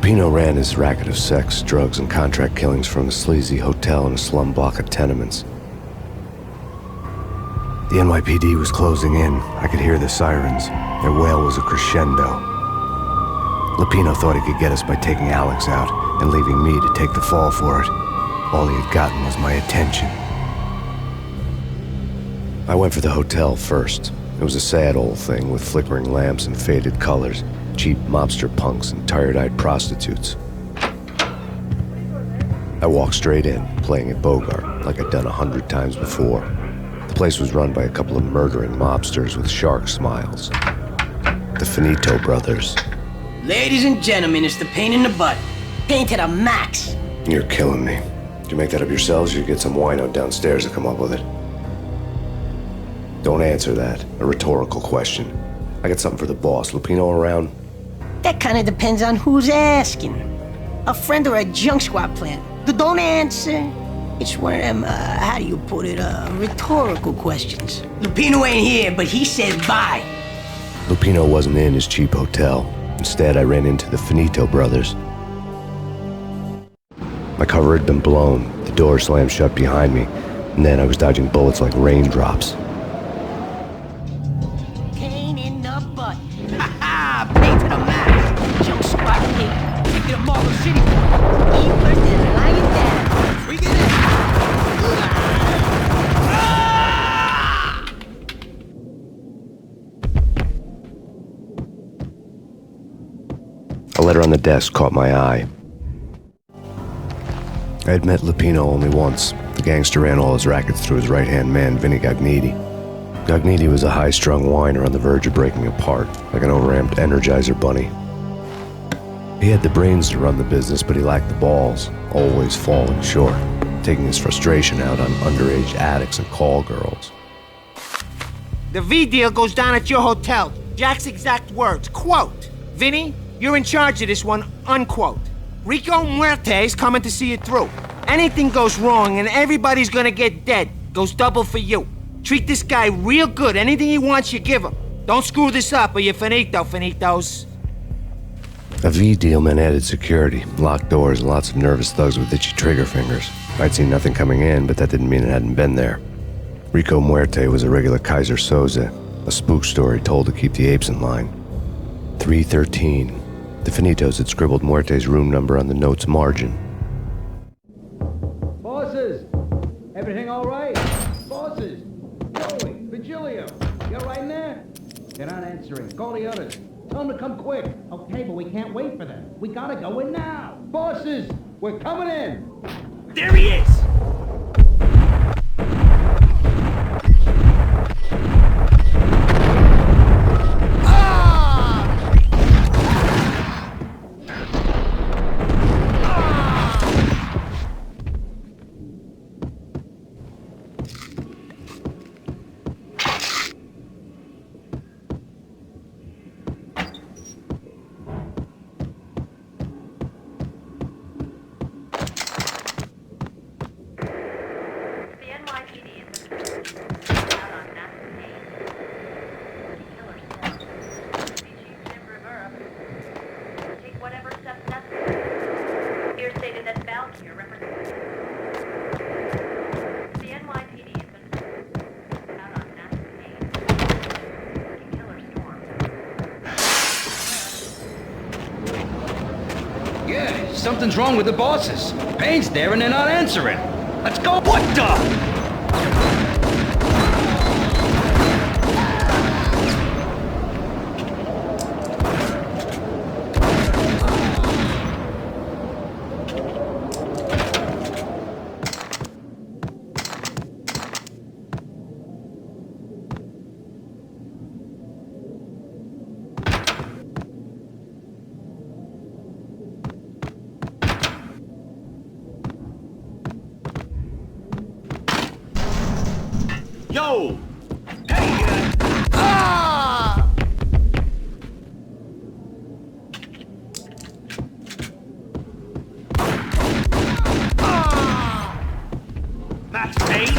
Lupino ran his racket of sex, drugs, and contract killings from a sleazy hotel in a slum block of tenements. The NYPD was closing in. I could hear the sirens. Their wail was a crescendo. Lupino thought he could get us by taking Alex out and leaving me to take the fall for it. All he had gotten was my attention. I went for the hotel first. It was a sad old thing with flickering lamps and faded colors, cheap mobster punks and tired-eyed prostitutes. I walked straight in, playing at Bogart, like I'd done 100 times before. The place was run by a couple of murdering mobsters with shark smiles. The Finito brothers. Ladies and gentlemen, it's the pain in the butt. Pain to the max. You're killing me. Did you make that up yourselves, or you get some wino downstairs to come up with it? Don't answer that. A rhetorical question. I got something for the boss. Lupino around? That kind of depends on who's asking. A friend or a junk squad plant. Don't answer. It's one of them, how do you put it, rhetorical questions. Lupino ain't here, but he said bye. Lupino wasn't in his cheap hotel. Instead, I ran into the Finito brothers. My cover had been blown. The door slammed shut behind me, and then I was dodging bullets like raindrops. Pain in the butt. Ha ha! Pain to the max. Junk squad pig. Take it to Marble City. Eat first and lie it down. Bring it in. A letter on the desk caught my eye. I had met Lupino only once. The gangster ran all his rackets through his right-hand man, Vinny Gagniti. Gagniti was a high-strung whiner on the verge of breaking apart, like an overamped Energizer bunny. He had the brains to run the business, but he lacked the balls, always falling short, taking his frustration out on underage addicts and call girls. The V deal goes down at your hotel. Jack's exact words, quote, "Vinny, you're in charge of this one," unquote. Rico Muerte's coming to see it through. Anything goes wrong and everybody's gonna get dead. Goes double for you. Treat this guy real good. Anything he wants, you give him. Don't screw this up or you're finito, finitos. A V deal meant added security, locked doors, and lots of nervous thugs with itchy trigger fingers. I'd seen nothing coming in, but that didn't mean it hadn't been there. Rico Muerte was a regular Kaiser Soze, a spook story told to keep the apes in line. 313. The Finitos had scribbled Muerte's room number on the note's margin. Bosses! Everything all right? Bosses! Joey, Vigilio, you all right in there? They're not answering. Call the others. Tell them to come quick. Okay, but we can't wait for them. We gotta go in now. Bosses, we're coming in. There he is! Whatever steps necessary. Here stated that Valkyr represents the NYPD has been out on Max Payne, working killer storm. Yeah, something's wrong with the bosses. Payne's there and they're not answering. Let's go. What the? Yo! Max Payne?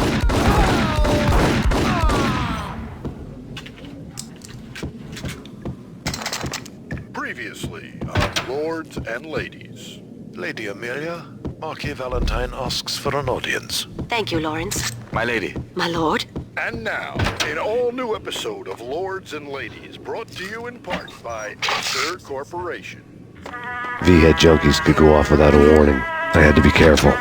Previously on Lore lords and ladies. Lady Amelia, Marquis Valentine asks for an audience. Thank you, Lawrence. My lady. My lord. And now, an all-new episode of Lords and Ladies, brought to you in part by Sir Corporation. V-head junkies could go off without a warning. I had to be careful.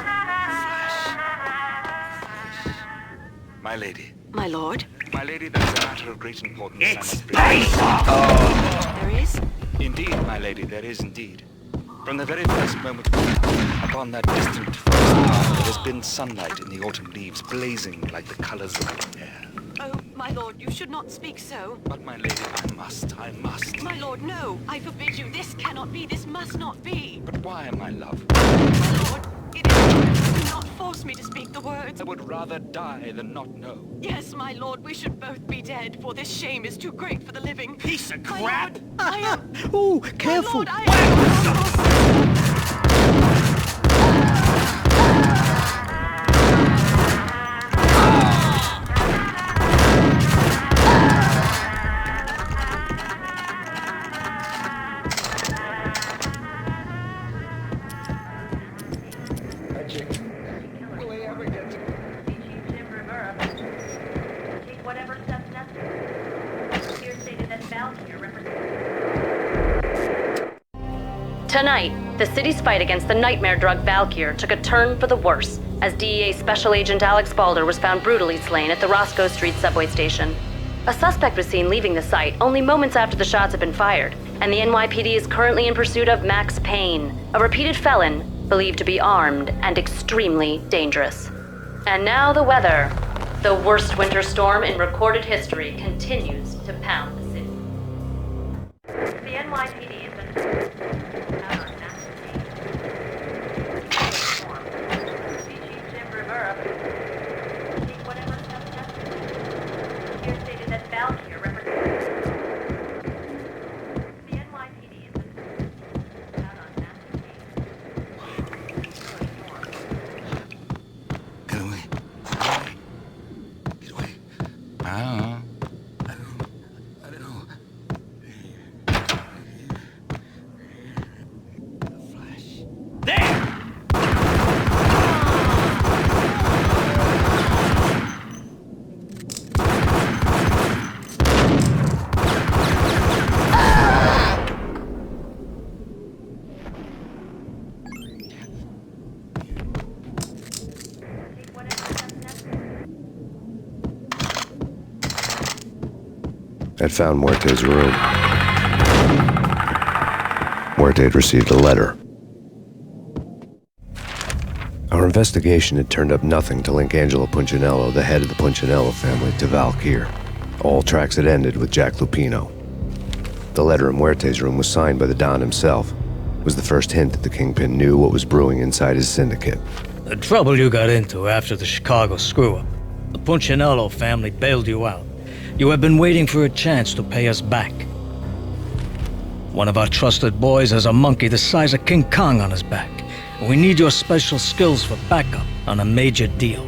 My lady. My lord. My lady, there's a matter of great importance. It's There is? Indeed, my lady, there is indeed. From the very first moment upon that distant forest path, there has been sunlight in the autumn leaves, blazing like the colors of the air. Oh, my lord, you should not speak so. But my lady, I must. My lord, no. I forbid you. This cannot be. This must not be. But why, my love? My lord, it is. Do not force me to speak the words. I would rather die than not know. Yes, my lord, we should both be dead, for this shame is too great for the living. Piece of My crap! lord, I am... Ooh, My careful. lord, I am... Take whatever steps necessary. Here stated that Valkyr represents. Tonight, the city's fight against the nightmare drug Valkyr took a turn for the worse as DEA Special Agent Alex Balder was found brutally slain at the Roscoe Street subway station. A suspect was seen leaving the site only moments after the shots had been fired, and the NYPD is currently in pursuit of Max Payne, a repeated felon believed to be armed and extremely dangerous. And now the weather. The worst winter storm in recorded history continues to pound the city. The NYPD has been out on Max Payne. Chief Jim Rivera. Take whatever steps necessary. Here stated that Valkyr represents. The NYPD has been out on Max Payne. Get away. Get away. I don't know. Take whatever steps necessary. I'd found Muerte's room. Muerte had received a letter. Our investigation had turned up nothing to link Angelo Punchinello, the head of the Punchinello family, to Valkyr. All tracks had ended with Jack Lupino. The letter in Muerte's room was signed by the Don himself. It was the first hint that the Kingpin knew what was brewing inside his syndicate. The trouble you got into after the Chicago screw-up. The Punchinello family bailed you out. You have been waiting for a chance to pay us back. One of our trusted boys has a monkey the size of King Kong on his back. We need your special skills for backup on a major deal.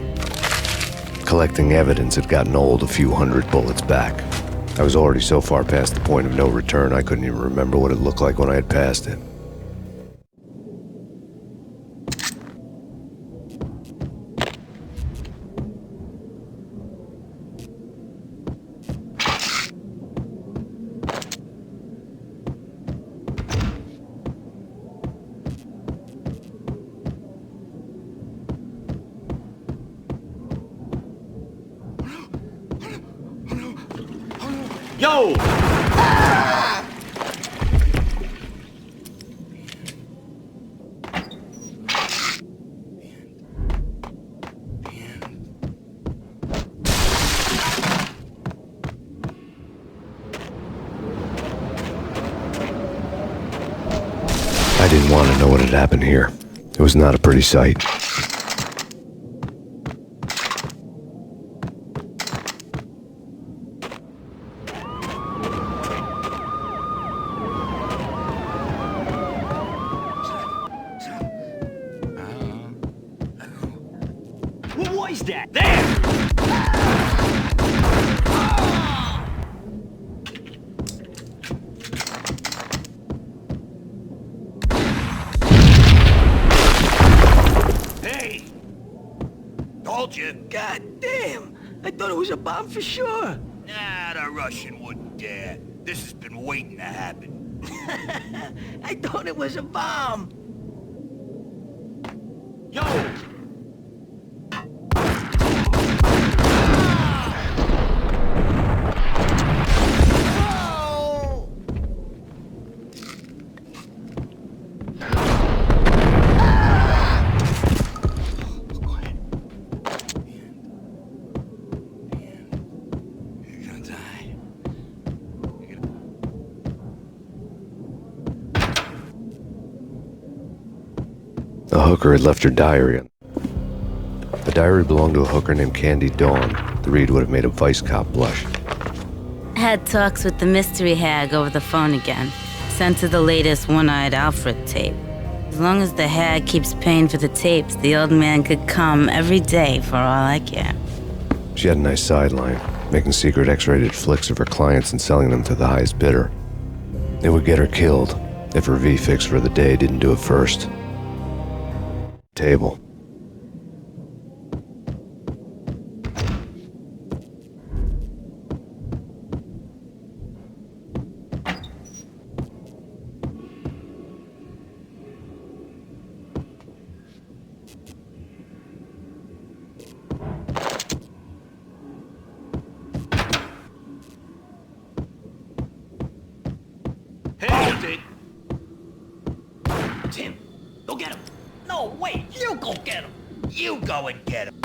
Collecting evidence had gotten old a few hundred bullets back. I was already so far past the point of no return I couldn't even remember what it looked like when I had passed it. Yo! I didn't want to know what had happened here. It was not a pretty sight. What was that? There! Damn! I thought it was a bomb for sure. Nah, the Russian wouldn't dare. This has been waiting to happen. I thought it was a bomb. Yo! The hooker had left her diary. The diary belonged to a hooker named Candy Dawn. The read would have made a vice cop blush. Had talks with the mystery hag over the phone again. Sent her the latest One-Eyed Alfred tape. As long as the hag keeps paying for the tapes, the old man could come every day for all I care. She had a nice sideline, making secret X-rated flicks of her clients and selling them to the highest bidder. It would get her killed if her V-fix for the day didn't do it first. Table. Hold it! Tim, go get him. No, wait, you go get him. You go and get him.